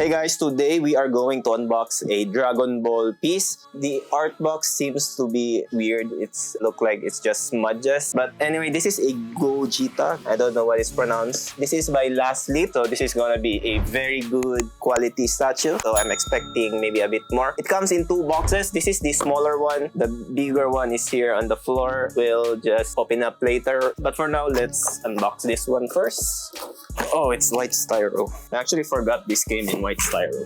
Hey guys, today we are going to unbox a Dragon Ball piece. The art box seems to be weird. It's look like it's just smudges. But anyway, this is a Gogeta. I don't know what it's pronounced. This is by Last Leap, so this is gonna be a very good quality statue. So I'm expecting maybe a bit more. It comes in 2 boxes. This is the smaller one. The bigger one is here on the floor. We'll just open up later. But for now, let's unbox this one first. Oh, it's white styro. I actually forgot this came in white styro.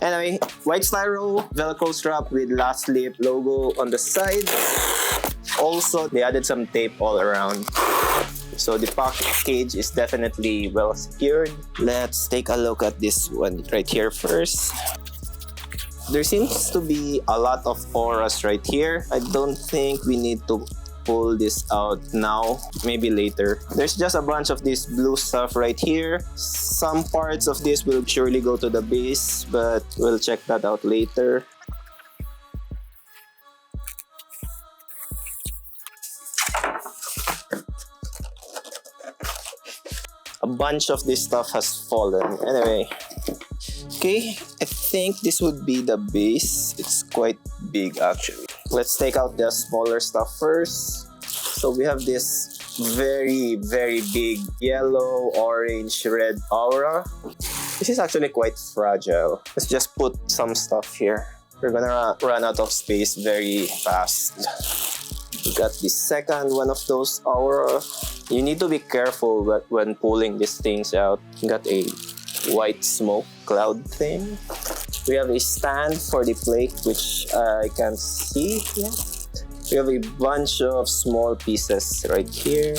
Anyway, white styro, Velcro strap with Last Leap logo on the side. Also, they added some tape all around. So the package is definitely well secured. Let's take a look at this one right here first. There seems to be a lot of auras right here. I don't think we need to pull this out now, maybe later. There's just a bunch of this blue stuff right here. Some parts of this will surely go to the base, but we'll check that out later. A bunch of this stuff has fallen. Anyway, okay, I think this would be the base. It's quite big actually. Let's take out the smaller stuff first. So we have this very big yellow, orange, red aura. This is actually quite fragile. Let's just put some stuff here. We're gonna run out of space very fast. We got the second one of those aura. You need to be careful when pulling these things out. We got a white smoke cloud thing. We have a stand for the plate, which I can see. Yeah. We have a bunch of small pieces right here.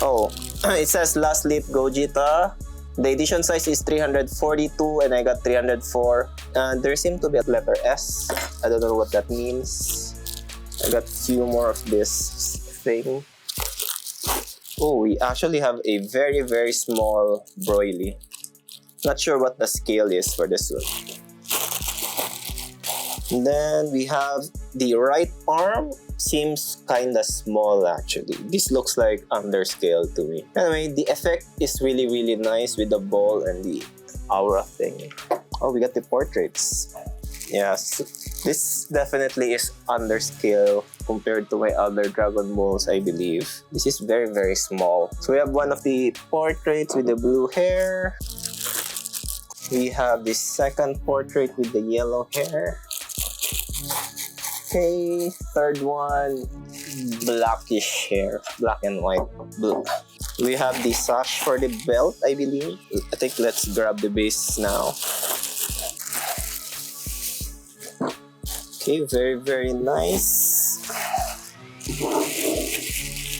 Oh, it says Last Leap Gogeta. The edition size is 342 and I got 304. And there seems to be a letter S. I don't know what that means. I got a few more of this thing. Oh, we actually have a very small Broly. Not sure what the scale is for this one. And then we have the right arm. Seems kinda small actually. This looks like underscale to me. Anyway, the effect is really nice with the ball and the aura thing. Oh, we got the portraits. Yes, this definitely is underscale compared to my other Dragon Balls, I believe. This is very small. So we have one of the portraits with the blue hair. We have the second portrait with the yellow hair. Okay, third one, blackish hair, black and white, blue. We have the sash for the belt, I believe. I think let's grab the base now. Okay, very nice.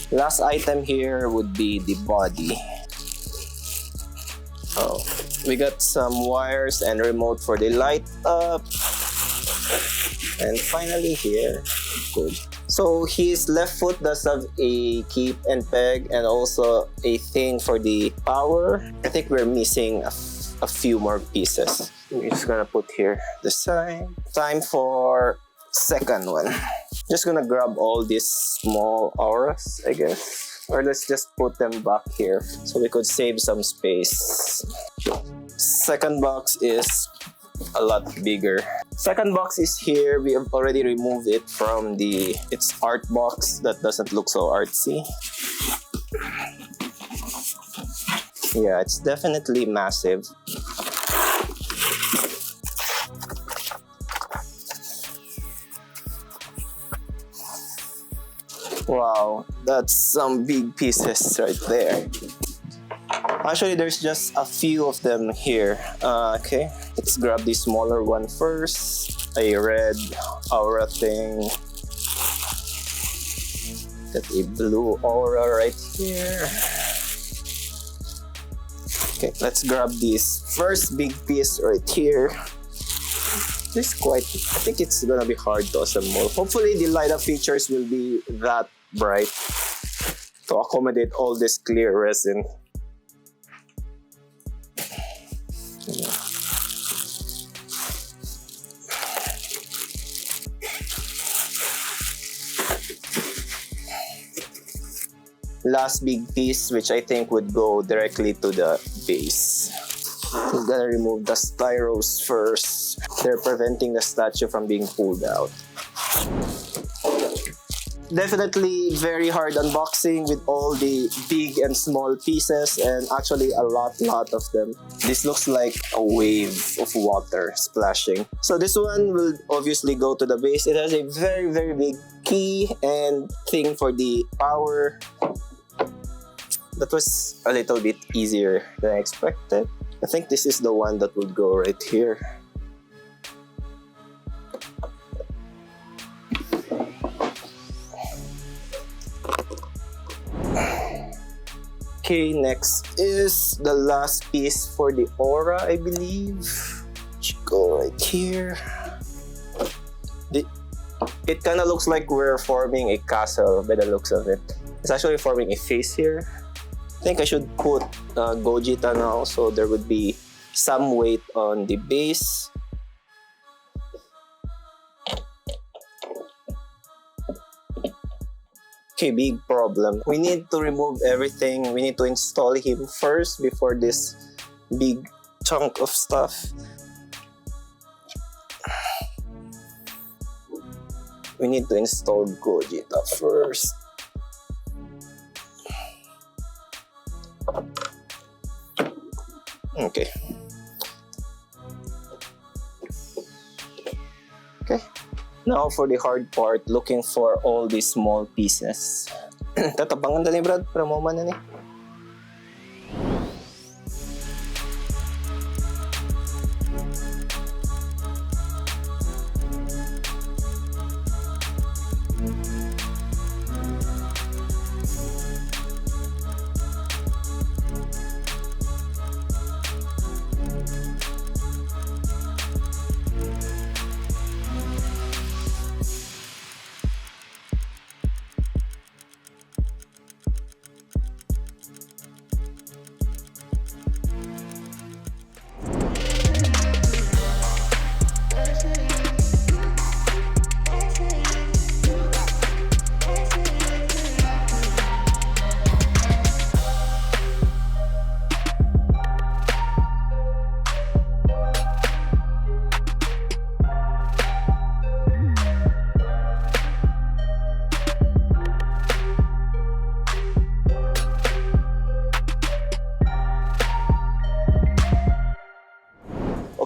Last item here would be the body. Oh, we got some wires and remote for the light up. And finally here, good. So his left foot does have a keep and peg and also a thing for the power. I think we're missing a few more pieces. We're just gonna put here the side. Time for second one. Just gonna grab all these small auras, I guess. Or let's just put them back here so we could save some space. Second box is a lot bigger. Second box is here. We have already removed it from its art box that doesn't look so artsy. Yeah, it's definitely massive. Wow, that's some big pieces right there. Actually, there's just a few of them here. Okay, let's grab the smaller one first. A red aura thing. Got a blue aura right here. Okay, let's grab this first big piece right here. This quite, I think it's gonna be hard to assemble. Hopefully the light up features will be that bright to accommodate all this clear resin. last big piece, which I think would go directly to the base. I'm gonna remove the styros first. They're preventing the statue from being pulled out. Definitely very hard unboxing with all the big and small pieces, and actually a lot of them. This looks like a wave of water splashing. So this one will obviously go to the base. It has a very big key and thing for the power. That was a little bit easier than I expected. I think this is the one that would go right here. Okay, next is the last piece for the aura, I believe. Should go right here. It kind of looks like we're forming a castle by the looks of it. It's actually forming a face here. I think I should put Gogeta now, so there would be some weight on the base. Okay, big problem. We need to remove everything. We need to install him first before this big chunk of stuff. We need to install Gogeta first. Okay. Okay. Now for the hard part, looking for all these small pieces. Tatapangan na ni Brad, para mo man na ni.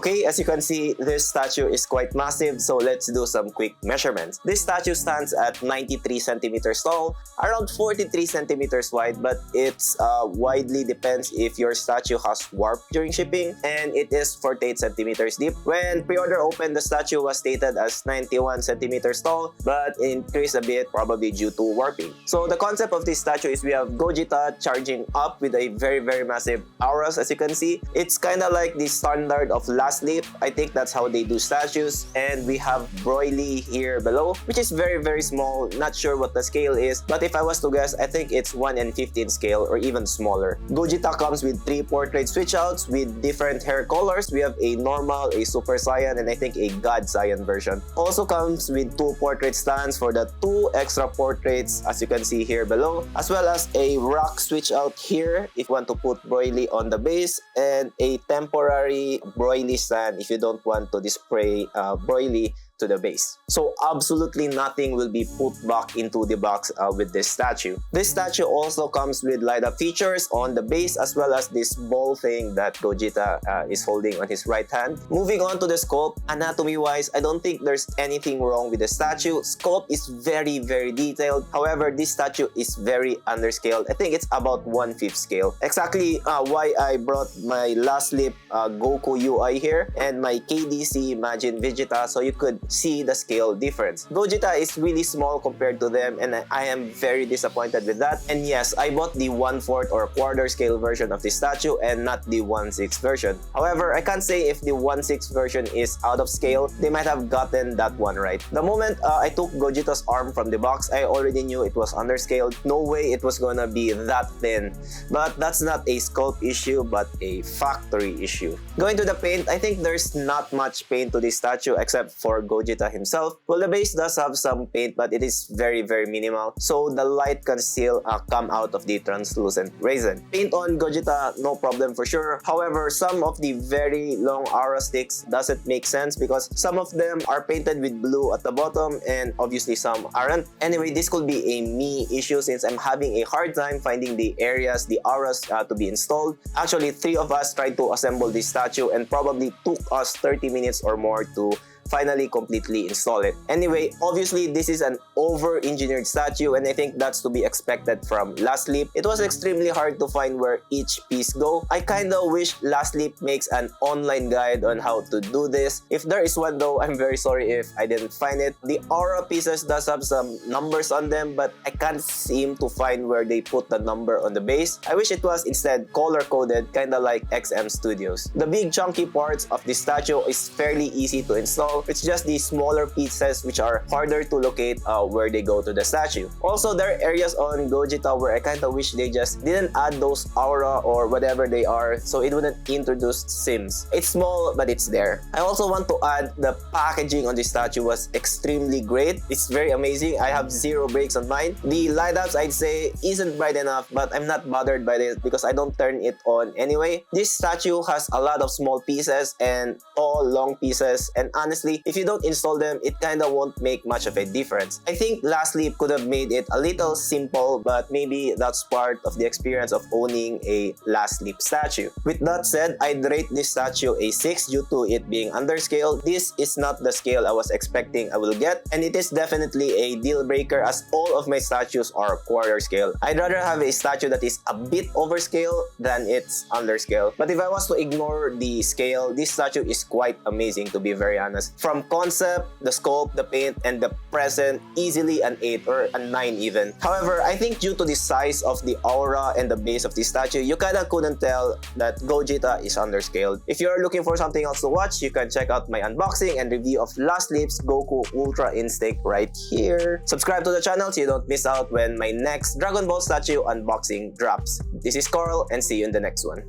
Okay, as you can see, this statue is quite massive, so let's do some quick measurements. This statue stands at 93 centimeters tall, around 43 centimeters wide, but it's widely depends if your statue has warp during shipping, and it is 48 centimeters deep. When pre-order opened, the statue was stated as 91 centimeters tall, but increased a bit probably due to warping. So the concept of this statue is we have Gogeta charging up with a very massive auras. As you can see, it's kind of like the standard of last leap. I think that's how they do statues. And we have Broll here below, which is very small. Not sure what the scale is, but if I was to guess, I think it's 1/15 scale or even smaller. Gogeta comes with 3 portrait switch outs with different hair colors. We have a normal, a super saiyan, and I think a god saiyan version. Also comes with 2 portrait stands for the 2 extra portraits, as you can see here below, as well as a rock switch out here if you want to put Broll on the base, and a temporary Broll stand if you don't want to display Broll to the base. So absolutely nothing will be put back into the box with this statue. This statue also comes with light-up features on the base, as well as this ball thing that Gogeta is holding on his right hand. Moving on to the sculpt, anatomy-wise, I don't think there's anything wrong with the statue. Sculpt is very detailed. However, this statue is very underscaled. I think it's about 1/5 scale. Exactly why I brought my last lip Goku UI here and my KDC Imagine Vegeta, so you could see the scale difference. Gogeta is really small compared to them, and I am very disappointed with that. And yes, I bought the 1/4 or quarter scale version of the statue and not the 1/6 version. However, I can't say if the 1/6 version is out of scale. They might have gotten that one right. The moment I took Gogeta's arm from the box, I already knew it was underscaled. No way it was gonna be that thin. But that's not a sculpt issue, but a factory issue. Going to the paint, I think there's not much paint to this statue except for Gogeta himself. Well, the base does have some paint, but it is very minimal, so the light can still come out of the translucent resin. Paint on Gogeta, no problem for sure. However, some of the very long aura sticks doesn't make sense because some of them are painted with blue at the bottom and obviously some aren't. Anyway, this could be a me issue since I'm having a hard time finding the areas, the auras to be installed. Actually, 3 of us tried to assemble this statue and probably took us 30 minutes or more to finally completely install it. Anyway, obviously this is an over-engineered statue and I think that's to be expected from Last Leap. It was extremely hard to find where each piece go. I kinda wish Last Leap makes an online guide on how to do this. If there is one though, I'm very sorry if I didn't find it. The aura pieces does have some numbers on them, but I can't seem to find where they put the number on the base. I wish it was instead color-coded, kinda like XM Studios. The big chunky parts of the statue is fairly easy to install. It's just the smaller pieces which are harder to locate where they go to the statue. Also, there are areas on Gogeta where I kinda wish they just didn't add those aura or whatever they are so it wouldn't introduce sims. It's small but it's there. I also want to add the packaging on the statue was extremely great. It's very amazing. I have 0 breaks on mine. The light ups I'd say isn't bright enough, but I'm not bothered by this because I don't turn it on anyway. This statue has a lot of small pieces and tall long pieces, and honestly, if you don't install them, it kinda won't make much of a difference. I think Last Leap could have made it a little simple, but maybe that's part of the experience of owning a Last Leap statue. With that said, I'd rate this statue a 6 due to it being underscaled. This is not the scale I was expecting I will get, and it is definitely a deal breaker as all of my statues are quarter scale. I'd rather have a statue that is a bit overscale than it's underscale. But if I was to ignore the scale, this statue is quite amazing to be very honest. From concept, the sculpt, the paint, and the present, easily an 8 or a 9 even. However, I think due to the size of the aura and the base of the statue, you kinda couldn't tell that Gogeta is underscaled. If you're looking for something else to watch, you can check out my unboxing and review of Last Leap's Goku Ultra Instinct right here. Subscribe to the channel so you don't miss out when my next Dragon Ball statue unboxing drops. This is Carl and see you in the next one.